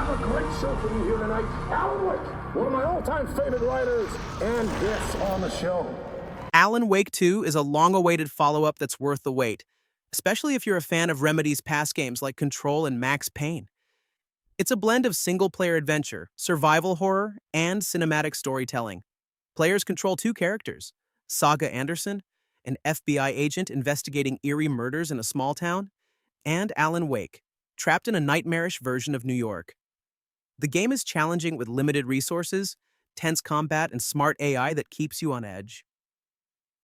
have a great show for you here tonight. Alan Wake, one of my all-time favorite writers, and this on the show. Alan Wake 2 is a long-awaited follow-up that's worth the wait, especially if you're a fan of Remedy's past games like Control and Max Payne. It's a blend of single-player adventure, survival horror, and cinematic storytelling. Players control two characters, Saga Anderson, an FBI agent investigating eerie murders in a small town, and Alan Wake, trapped in a nightmarish version of New York. The game is challenging with limited resources, tense combat, and smart AI that keeps you on edge.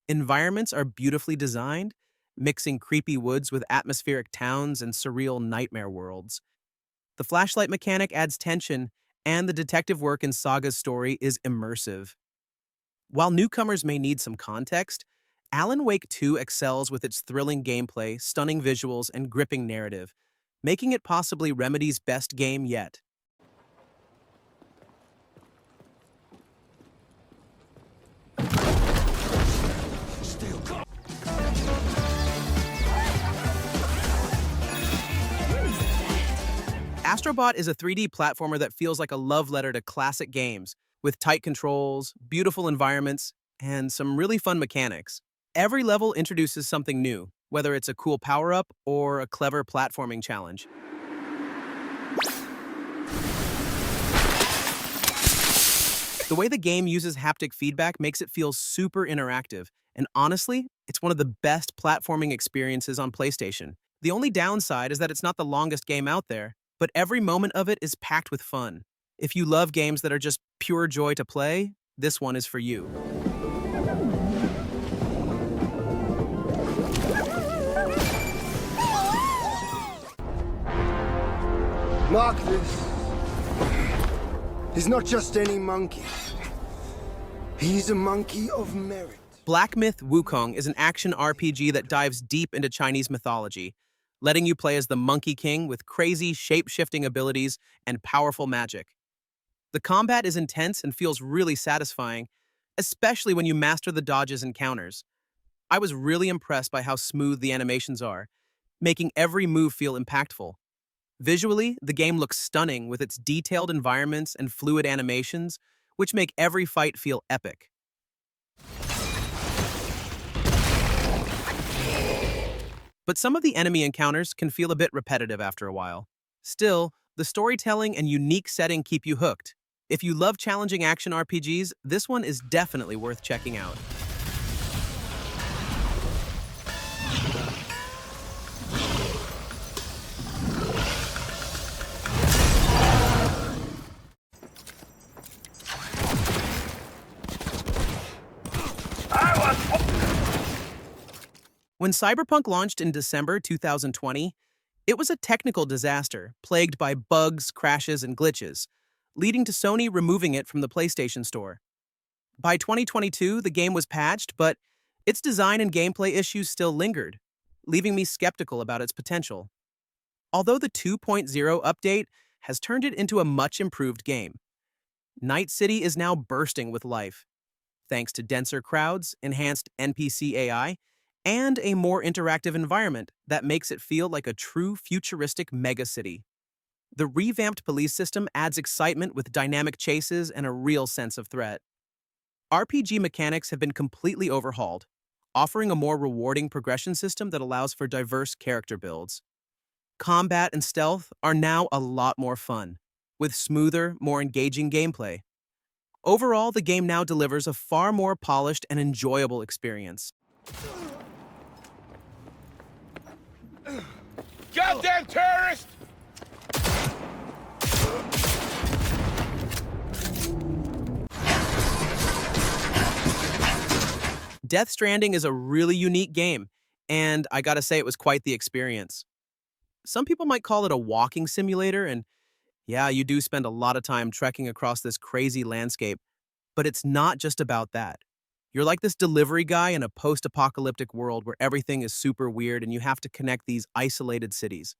Environments are beautifully designed, mixing creepy woods with atmospheric towns and surreal nightmare worlds. The flashlight mechanic adds tension, and the detective work in Saga's story is immersive. While newcomers may need some context, Alan Wake 2 excels with its thrilling gameplay, stunning visuals, and gripping narrative, making it possibly Remedy's best game yet. Astrobot is a 3D platformer that feels like a love letter to classic games, with tight controls, beautiful environments, and some really fun mechanics. Every level introduces something new, whether it's a cool power-up or a clever platforming challenge. The way the game uses haptic feedback makes it feel super interactive, and honestly, it's one of the best platforming experiences on PlayStation. The only downside is that it's not the longest game out there, but every moment of it is packed with fun. If you love games that are just pure joy to play, this one is for you. Mark this. He's not just any monkey. He's a monkey of merit. Black Myth Wukong is an action RPG that dives deep into Chinese mythology, letting you play as the Monkey King with crazy, shape-shifting abilities and powerful magic. The combat is intense and feels really satisfying, especially when you master the dodges and counters. I was really impressed by how smooth the animations are, making every move feel impactful. Visually, the game looks stunning with its detailed environments and fluid animations, which make every fight feel epic. But some of the enemy encounters can feel a bit repetitive after a while. Still, the storytelling and unique setting keep you hooked. If you love challenging action RPGs, this one is definitely worth checking out. When Cyberpunk launched in December 2020, it was a technical disaster, plagued by bugs, crashes, and glitches, leading to Sony removing it from the PlayStation Store. By 2022, the game was patched, but its design and gameplay issues still lingered, leaving me skeptical about its potential. Although the 2.0 update has turned it into a much improved game, Night City is now bursting with life, thanks to denser crowds, enhanced NPC AI, and a more interactive environment that makes it feel like a true futuristic megacity. The revamped police system adds excitement with dynamic chases and a real sense of threat. RPG mechanics have been completely overhauled, offering a more rewarding progression system that allows for diverse character builds. Combat and stealth are now a lot more fun, with smoother, more engaging gameplay. Overall, the game now delivers a far more polished and enjoyable experience. Goddamn terrorist! Death Stranding is a really unique game, and I gotta say it was quite the experience. Some people might call it a walking simulator, and yeah, you do spend a lot of time trekking across this crazy landscape, but it's not just about that. You're like this delivery guy in a post-apocalyptic world where everything is super weird and you have to connect these isolated cities.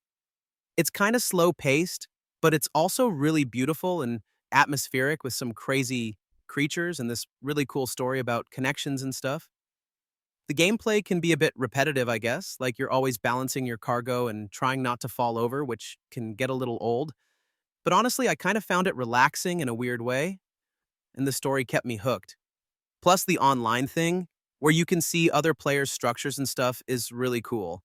It's kind of slow-paced, but it's also really beautiful and atmospheric with some crazy creatures and this really cool story about connections and stuff. The gameplay can be a bit repetitive, I guess, like you're always balancing your cargo and trying not to fall over, which can get a little old. but honestly, I kind of found it relaxing in a weird way, and the story kept me hooked. Plus, the online thing, where you can see other players' structures and stuff, is really cool.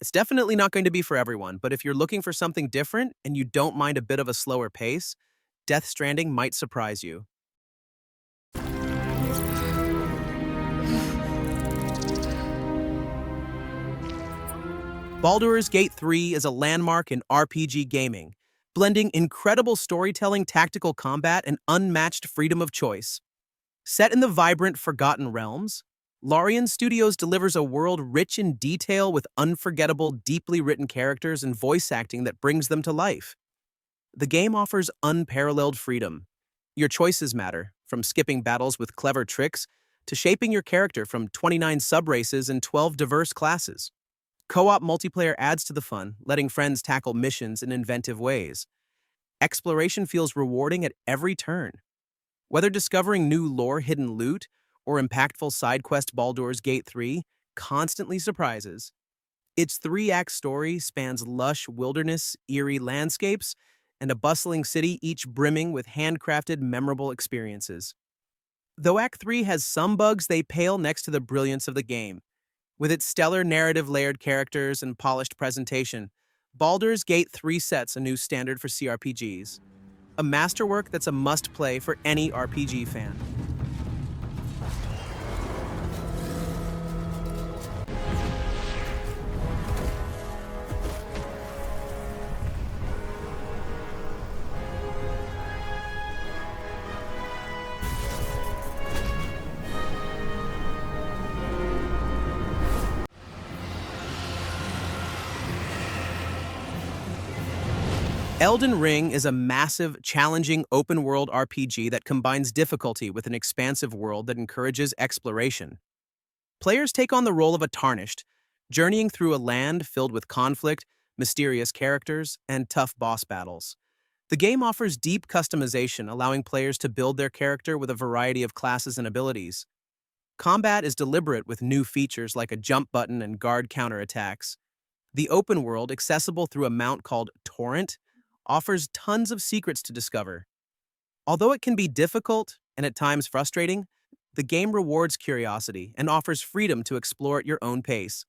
It's definitely not going to be for everyone, but if you're looking for something different and you don't mind a bit of a slower pace, Death Stranding might surprise you. Baldur's Gate 3 is a landmark in RPG gaming, blending incredible storytelling, tactical combat, and unmatched freedom of choice. Set in the vibrant Forgotten Realms, Larian Studios delivers a world rich in detail with unforgettable, deeply written characters and voice acting that brings them to life. The game offers unparalleled freedom. Your choices matter, from skipping battles with clever tricks to shaping your character from 29 sub-races and 12 diverse classes. Co-op multiplayer adds to the fun, letting friends tackle missions in inventive ways. Exploration feels rewarding at every turn. Whether discovering new lore, hidden loot, or impactful side quest, Baldur's Gate 3 constantly surprises. Its three-act story spans lush wilderness, eerie landscapes, and a bustling city, each brimming with handcrafted, memorable experiences. Though Act 3 has some bugs, they pale next to the brilliance of the game. With its stellar narrative-layered characters and polished presentation, Baldur's Gate 3 sets a new standard for CRPGs. A masterwork that's a must-play for any RPG fan. Elden Ring is a massive, challenging open-world RPG that combines difficulty with an expansive world that encourages exploration. Players take on the role of a Tarnished, journeying through a land filled with conflict, mysterious characters, and tough boss battles. The game offers deep customization, allowing players to build their character with a variety of classes and abilities. Combat is deliberate with new features like a jump button and guard counterattacks. The open world, accessible through a mount called Torrent, offers tons of secrets to discover. Although it can be difficult and at times frustrating, the game rewards curiosity and offers freedom to explore at your own pace.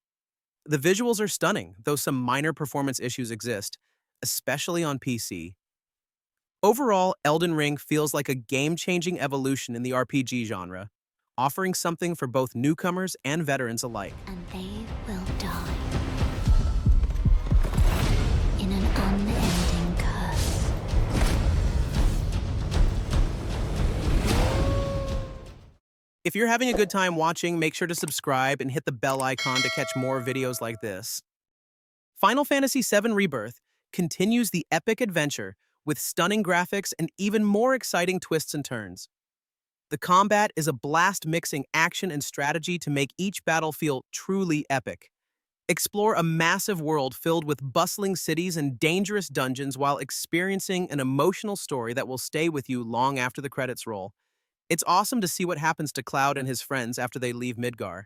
The visuals are stunning, though some minor performance issues exist, especially on PC. Overall, Elden Ring feels like a game-changing evolution in the RPG genre, offering something for both newcomers and veterans alike. And they will die in an unending curse. If you're having a good time watching, make sure to subscribe and hit the bell icon to catch more videos like this. Final Fantasy VII Rebirth continues the epic adventure with stunning graphics and even more exciting twists and turns. The combat is a blast, mixing action and strategy to make each battle feel truly epic. Explore a massive world filled with bustling cities and dangerous dungeons while experiencing an emotional story that will stay with you long after the credits roll. It's awesome to see what happens to Cloud and his friends after they leave Midgar.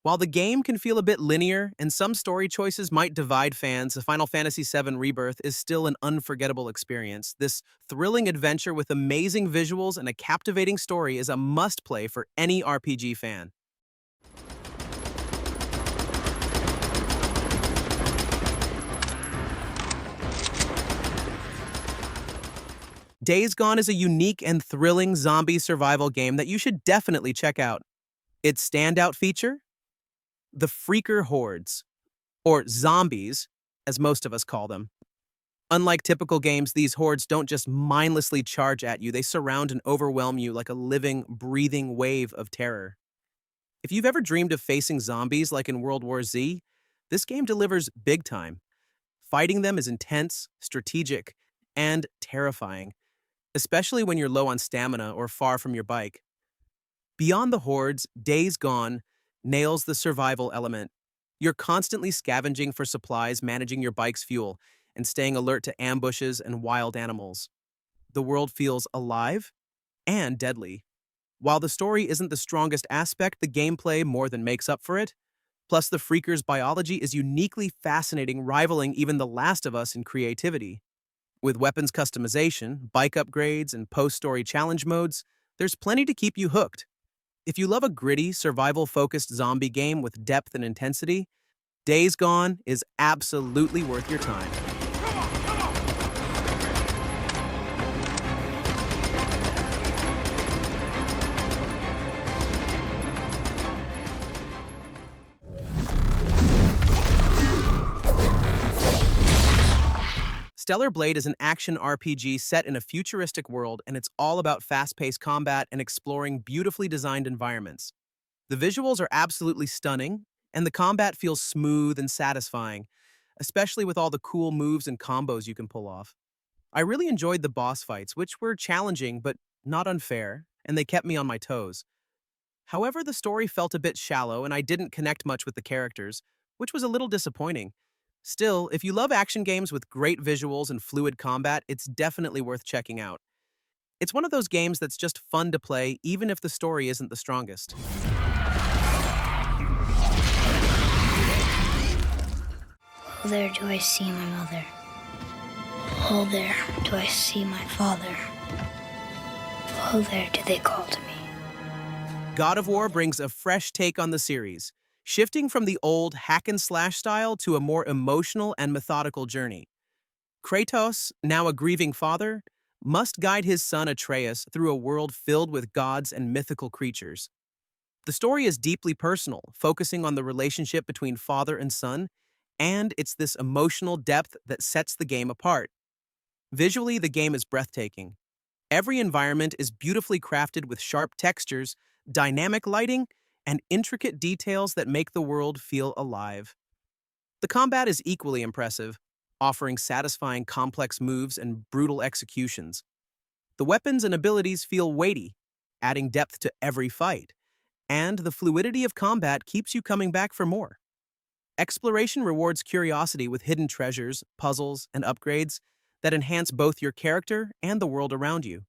While the game can feel a bit linear and some story choices might divide fans, the Final Fantasy VII Rebirth is still an unforgettable experience. This thrilling adventure with amazing visuals and a captivating story is a must-play for any RPG fan. Days Gone is a unique and thrilling zombie survival game that you should definitely check out. Its standout feature? The Freaker Hordes, or zombies, as most of us call them. Unlike typical games, these hordes don't just mindlessly charge at you, they surround and overwhelm you like a living, breathing wave of terror. If you've ever dreamed of facing zombies like in World War Z, this game delivers big time. Fighting them is intense, strategic, and terrifying, especially when you're low on stamina or far from your bike. Beyond the hordes, Days Gone nails the survival element. You're constantly scavenging for supplies, managing your bike's fuel, and staying alert to ambushes and wild animals. The world feels alive and deadly. While the story isn't the strongest aspect, the gameplay more than makes up for it. Plus, the Freaker's biology is uniquely fascinating, rivaling even The Last of Us in creativity. With weapons customization, bike upgrades, and post-story challenge modes, there's plenty to keep you hooked. If you love a gritty, survival-focused zombie game with depth and intensity, Days Gone is absolutely worth your time. Stellar Blade is an action RPG set in a futuristic world, and it's all about fast-paced combat and exploring beautifully designed environments. The visuals are absolutely stunning, and the combat feels smooth and satisfying, especially with all the cool moves and combos you can pull off. I really enjoyed the boss fights, which were challenging but not unfair, and they kept me on my toes. However, the story felt a bit shallow, and I didn't connect much with the characters, which was a little disappointing. Still, if you love action games with great visuals and fluid combat, it's definitely worth checking out. It's one of those games that's just fun to play, even if the story isn't the strongest. Oh, there do I see my mother. Oh, there do I see my father. Oh, there do they call to me. God of War brings a fresh take on the series, shifting from the old hack-and-slash style to a more emotional and methodical journey. Kratos, now a grieving father, must guide his son Atreus through a world filled with gods and mythical creatures. The story is deeply personal, focusing on the relationship between father and son, and it's this emotional depth that sets the game apart. Visually, the game is breathtaking. Every environment is beautifully crafted with sharp textures, dynamic lighting, and intricate details that make the world feel alive. The combat is equally impressive, offering satisfying complex moves and brutal executions. The weapons and abilities feel weighty, adding depth to every fight, and the fluidity of combat keeps you coming back for more. Exploration rewards curiosity with hidden treasures, puzzles, and upgrades that enhance both your character and the world around you.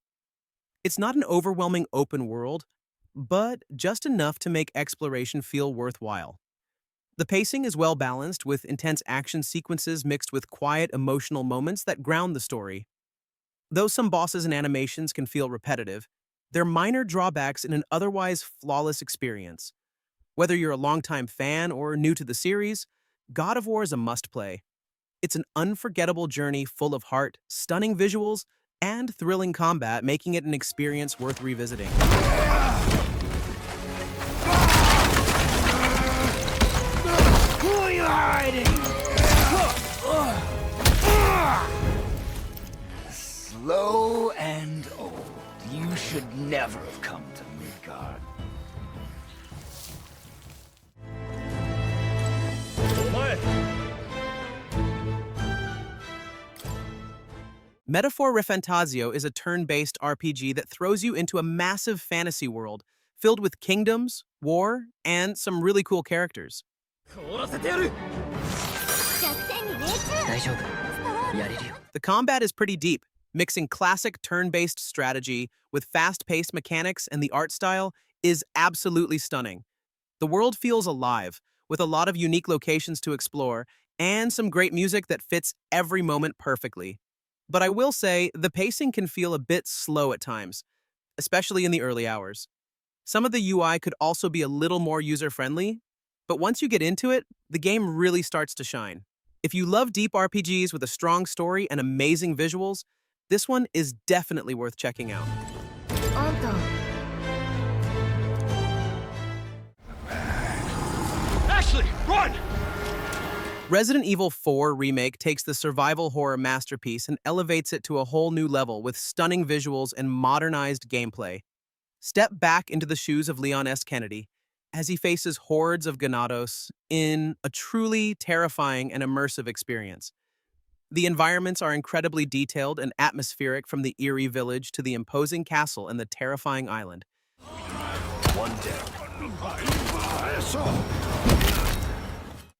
It's not an overwhelming open world, but just enough to make exploration feel worthwhile. The pacing is well balanced, with intense action sequences mixed with quiet, emotional moments that ground the story. Though some bosses and animations can feel repetitive, they're minor drawbacks in an otherwise flawless experience. Whether you're a longtime fan or new to the series, God of War is a must-play. It's an unforgettable journey full of heart, stunning visuals, and thrilling combat, making it an experience worth revisiting. Who are you hiding? Slow and old. You should never have come to Midgard. Metaphor Refantasio is a turn-based RPG that throws you into a massive fantasy world filled with kingdoms, war, and some really cool characters. The combat is pretty deep, mixing classic turn-based strategy with fast-paced mechanics, and the art style is absolutely stunning. The world feels alive, with a lot of unique locations to explore, and some great music that fits every moment perfectly. But I will say, the pacing can feel a bit slow at times, especially in the early hours. Some of the UI could also be a little more user-friendly, but once you get into it, the game really starts to shine. If you love deep RPGs with a strong story and amazing visuals, this one is definitely worth checking out. Ashley, run! Resident Evil 4 Remake takes the survival horror masterpiece and elevates it to a whole new level with stunning visuals and modernized gameplay. Step back into the shoes of Leon S. Kennedy as he faces hordes of Ganados in a truly terrifying and immersive experience. The environments are incredibly detailed and atmospheric, from the eerie village to the imposing castle and the terrifying island. One down.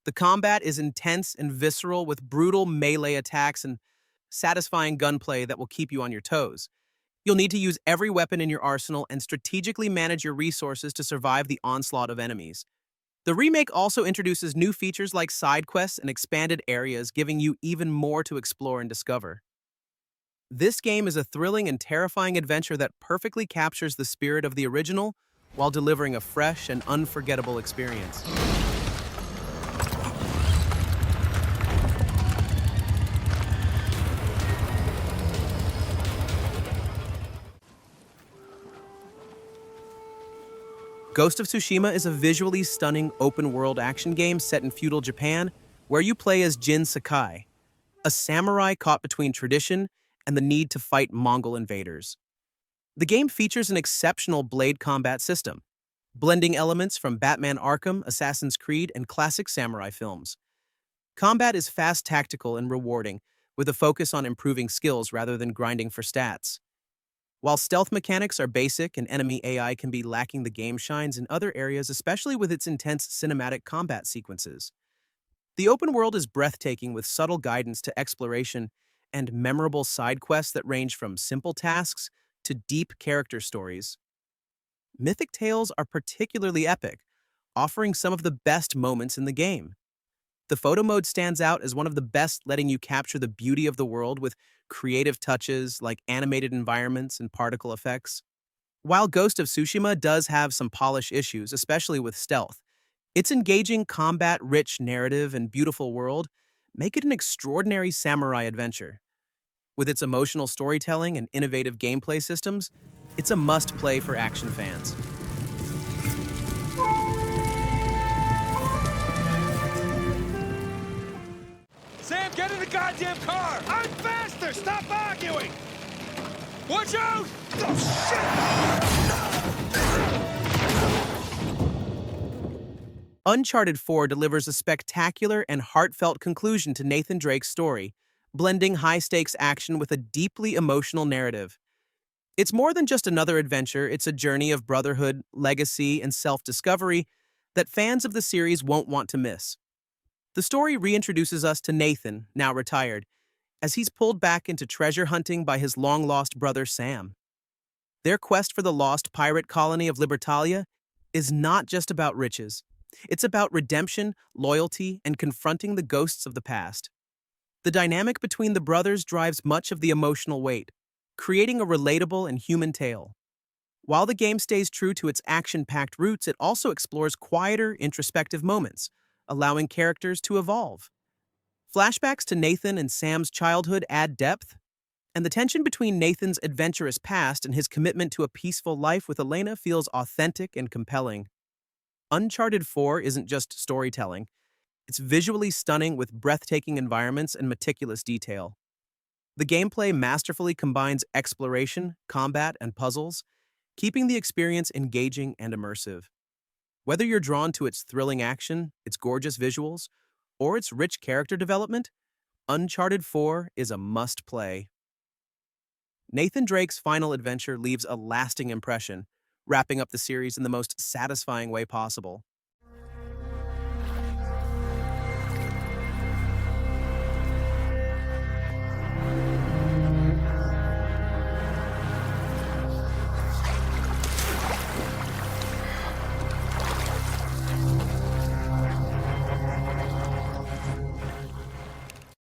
The combat is intense and visceral, with brutal melee attacks and satisfying gunplay that will keep you on your toes. You'll need to use every weapon in your arsenal and strategically manage your resources to survive the onslaught of enemies. The remake also introduces new features like side quests and expanded areas, giving you even more to explore and discover. This game is a thrilling and terrifying adventure that perfectly captures the spirit of the original while delivering a fresh and unforgettable experience. Ghost of Tsushima is a visually stunning open-world action game set in feudal Japan where you play as Jin Sakai, a samurai caught between tradition and the need to fight Mongol invaders. The game features an exceptional blade combat system, blending elements from Batman Arkham, Assassin's Creed, and classic samurai films. Combat is fast, tactical, and rewarding, with a focus on improving skills rather than grinding for stats. While stealth mechanics are basic and enemy AI can be lacking, the game shines in other areas, especially with its intense cinematic combat sequences. The open world is breathtaking with subtle guidance to exploration and memorable side quests that range from simple tasks to deep character stories. Mythic tales are particularly epic, offering some of the best moments in the game. The photo mode stands out as one of the best, letting you capture the beauty of the world with creative touches like animated environments and particle effects. While Ghost of Tsushima does have some polish issues, especially with stealth, its engaging combat-rich narrative and beautiful world make it an extraordinary samurai adventure. With its emotional storytelling and innovative gameplay systems, it's a must-play for action fans. Sam, get in the goddamn car! I'm faster! Stop arguing! Watch out! Uncharted 4 delivers a spectacular and heartfelt conclusion to Nathan Drake's story, blending high-stakes action with a deeply emotional narrative. It's more than just another adventure, it's a journey of brotherhood, legacy, and self-discovery that fans of the series won't want to miss. The story reintroduces us to Nathan, now retired, as he's pulled back into treasure hunting by his long-lost brother Sam. Their quest for the lost pirate colony of Libertalia is not just about riches. It's about redemption, loyalty, and confronting the ghosts of the past. The dynamic between the brothers drives much of the emotional weight, creating a relatable and human tale. While the game stays true to its action-packed roots, it also explores quieter, introspective moments, allowing characters to evolve. Flashbacks to Nathan and Sam's childhood add depth, and the tension between Nathan's adventurous past and his commitment to a peaceful life with Elena feels authentic and compelling. Uncharted 4 isn't just storytelling, it's visually stunning with breathtaking environments and meticulous detail. The gameplay masterfully combines exploration, combat, and puzzles, keeping the experience engaging and immersive. Whether you're drawn to its thrilling action, its gorgeous visuals, or its rich character development, Uncharted 4 is a must-play. Nathan Drake's final adventure leaves a lasting impression, wrapping up the series in the most satisfying way possible.